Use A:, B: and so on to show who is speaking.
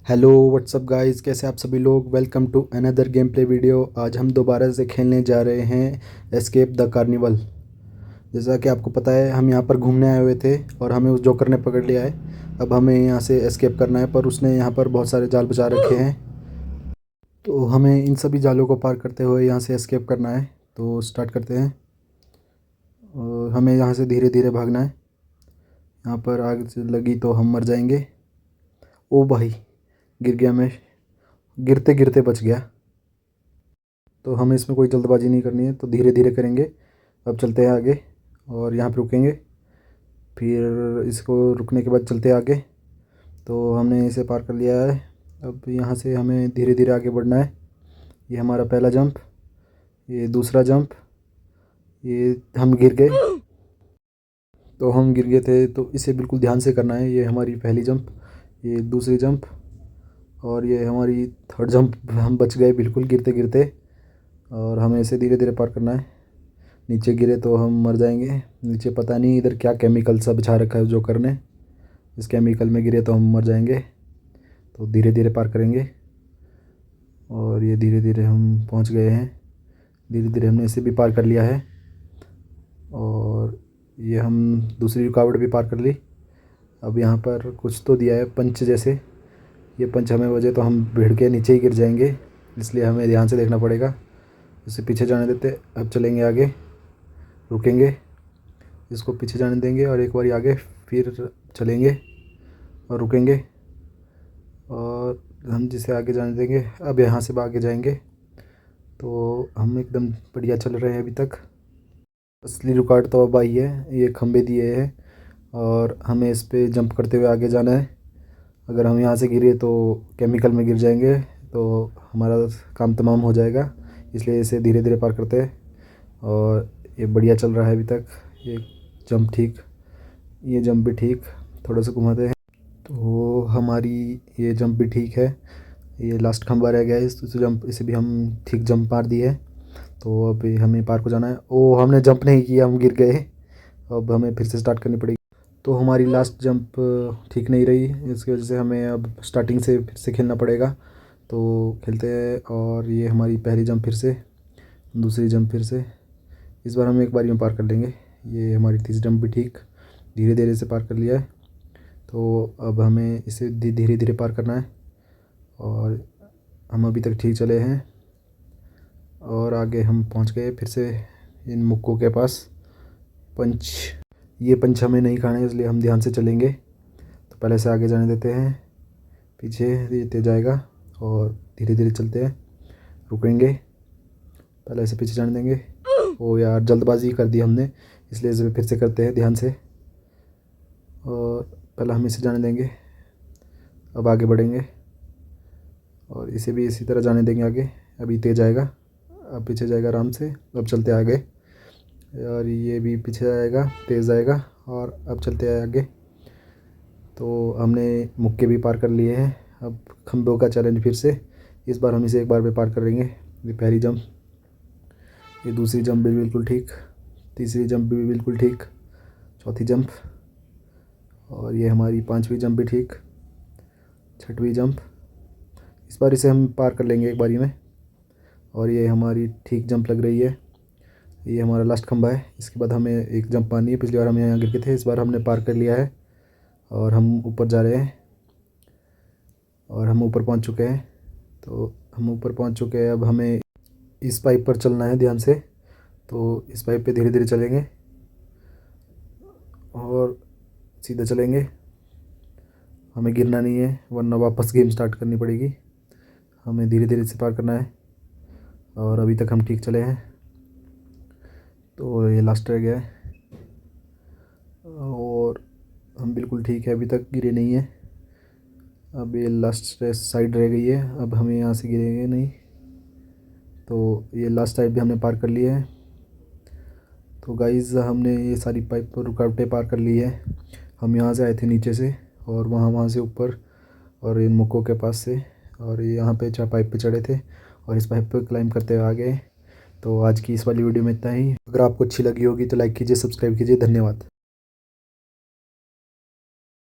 A: Hello what's up guys, कैसे आप सभी लोग। Welcome to another game play video. आज हम दोबारा से खेलने जा रहे हैं एस्केप द कार्निवल। जैसा कि आपको पता है, हम यहाँ पर घूमने आए हुए थे और हमें उस जोकर ने पकड़ लिया है। अब हमें यहाँ से एस्केप करना है, पर उसने यहाँ पर बहुत सारे जाल बचा रखे हैं। तो हमें इन सभी जालों को पार करते हुए यहाँ से एस्केप करना है। तो स्टार्ट करते हैं और हमें यहाँ से धीरे धीरे भागना है। यहाँ पर आग लगी तो हम मर जाएंगे। ओ भाई, गिर गया मैं, गिरते गिरते बच गया। तो हमें इसमें कोई जल्दबाजी नहीं करनी है, तो धीरे धीरे करेंगे। अब चलते हैं आगे और यहाँ पे रुकेंगे, फिर इसको रुकने के बाद चलते हैं आगे। तो हमने इसे पार कर लिया है। अब यहाँ से हमें धीरे धीरे आगे बढ़ना है। ये हमारा पहला जंप, ये दूसरा जंप, ये हम गिर गए। तो हम गिर गए थे, तो इसे बिल्कुल ध्यान से करना है। ये हमारी पहली जंप, ये दूसरी जंप और ये हमारी थर्ड जंप। हम बच गए बिल्कुल गिरते गिरते। और हमें इसे धीरे धीरे पार करना है। नीचे गिरे तो हम मर जाएंगे। नीचे पता नहीं इधर क्या केमिकल सा बिछा रखा है जोकर ने। इस केमिकल में गिरे तो हम मर जाएंगे। तो धीरे धीरे पार करेंगे और ये धीरे धीरे हम पहुंच गए हैं। धीरे धीरे हमने इसे भी पार कर लिया है और ये हम दूसरी रुकावट भी पार कर ली। अब यहाँ पर कुछ तो दिया है पंच जैसे। ये पंच हमें वजह तो हम भिड़ के नीचे ही गिर जाएंगे, इसलिए हमें ध्यान से देखना पड़ेगा। इसे पीछे जाने देते। अब चलेंगे आगे, रुकेंगे, इसको पीछे जाने देंगे और एक बार आगे, फिर चलेंगे और रुकेंगे और हम जिसे आगे जाने देंगे। अब यहाँ से आगे जाएंगे। तो हम एकदम बढ़िया चल रहे हैं अभी तक। असली रुकावट तो अब आई है, ये खंबे दिए हैं और हमें इस पर जंप करते हुए आगे जाना है। अगर हम यहाँ से गिरे तो केमिकल में गिर जाएंगे, तो हमारा काम तमाम हो जाएगा। इसलिए इसे धीरे धीरे पार करते हैं और ये बढ़िया चल रहा है अभी तक। ये जंप ठीक, ये जंप भी ठीक, थोड़ा सा घुमाते हैं। तो हमारी ये जंप भी ठीक है। ये लास्ट खंबा रह गया है, इस जंप, इसे भी हम ठीक जंप मार दी है। तो अभी हमें पार को जाना है। ओ, हमने जंप नहीं किया, हम गिर गए। अब हमें फिर से स्टार्ट करनी पड़ेगी। तो हमारी लास्ट जंप ठीक नहीं रही, इसकी वजह से हमें अब स्टार्टिंग से फिर से खेलना पड़ेगा। तो खेलते हैं और ये हमारी पहली जंप फिर से, दूसरी जंप फिर से। इस बार हम एक बारी में पार कर लेंगे। ये हमारी तीसरी जंप भी ठीक, धीरे धीरे से पार कर लिया है। तो अब हमें इसे धीरे धीरे पार करना है और हम अभी तक ठीक चले हैं और आगे हम पहुंच गए फिर से इन मुक्कों के पास। पंच, ये पंच हमें नहीं खाना है, इसलिए हम ध्यान से चलेंगे। तो पहले से आगे जाने देते हैं, पीछे देते जाएगा और धीरे धीरे चलते हैं, रुकेंगे, पहले से पीछे जाने देंगे। ओ यार, जल्दबाजी कर दी हमने, इसलिए इसे फिर से करते हैं ध्यान से। और पहले हम इसे जाने देंगे, अब आगे बढ़ेंगे और इसे भी इसी तरह जाने देंगे आगे। अभी तेज आएगा, अब पीछे जाएगा आराम से। अब चलते आगे और ये भी पीछे आएगा, तेज़ आएगा और अब चलते हैं आगे। तो हमने मुक्के भी पार कर लिए हैं। अब खंभों का चैलेंज फिर से, इस बार हम इसे एक बार में पार कर लेंगे। ये पहली जंप, ये दूसरी जंप भी बिल्कुल ठीक, तीसरी जंप भी बिल्कुल ठीक, चौथी जंप और ये हमारी पांचवी जंप भी ठीक, छठवीं जंप। इस बार इसे हम पार कर लेंगे एक बारी में। और ये हमारी ठीक जंप लग रही है। ये हमारा लास्ट खंभा है, इसके बाद हमें एक जंप मारनी है। पिछली बार हम यहाँ गिर के थे, इस बार हमने पार कर लिया है और हम ऊपर जा रहे हैं और हम ऊपर पहुँच चुके हैं। तो हम ऊपर पहुँच चुके हैं। अब हमें इस पाइप पर चलना है ध्यान से। तो इस पाइप पे धीरे धीरे चलेंगे और सीधे चलेंगे, हमें गिरना नहीं है वरना वापस गेम स्टार्ट करनी पड़ेगी। हमें धीरे धीरे से पार करना है और अभी तक हम ठीक चले हैं। तो ये लास्ट रह गया है और हम बिल्कुल ठीक है, अभी तक गिरे नहीं है। अब ये लास्ट साइड रह गई है, अब हमें यहाँ से गिरेंगे नहीं। तो ये लास्ट साइड भी हमने पार कर लिया है। तो गाइज़, हमने ये सारी पाइप पर रुकावटें पार कर ली है। हम यहाँ से आए थे नीचे से और वहाँ से ऊपर और इन मुक्कों के पास से, और ये यहाँ पे पाइप पे चढ़े थे और इस पाइप पे क्लाइंब करते हुए आ गए। तो आज की इस वाली वीडियो में इतना ही। अगर आपको अच्छी लगी होगी तो लाइक कीजिए, सब्सक्राइब कीजिए। धन्यवाद।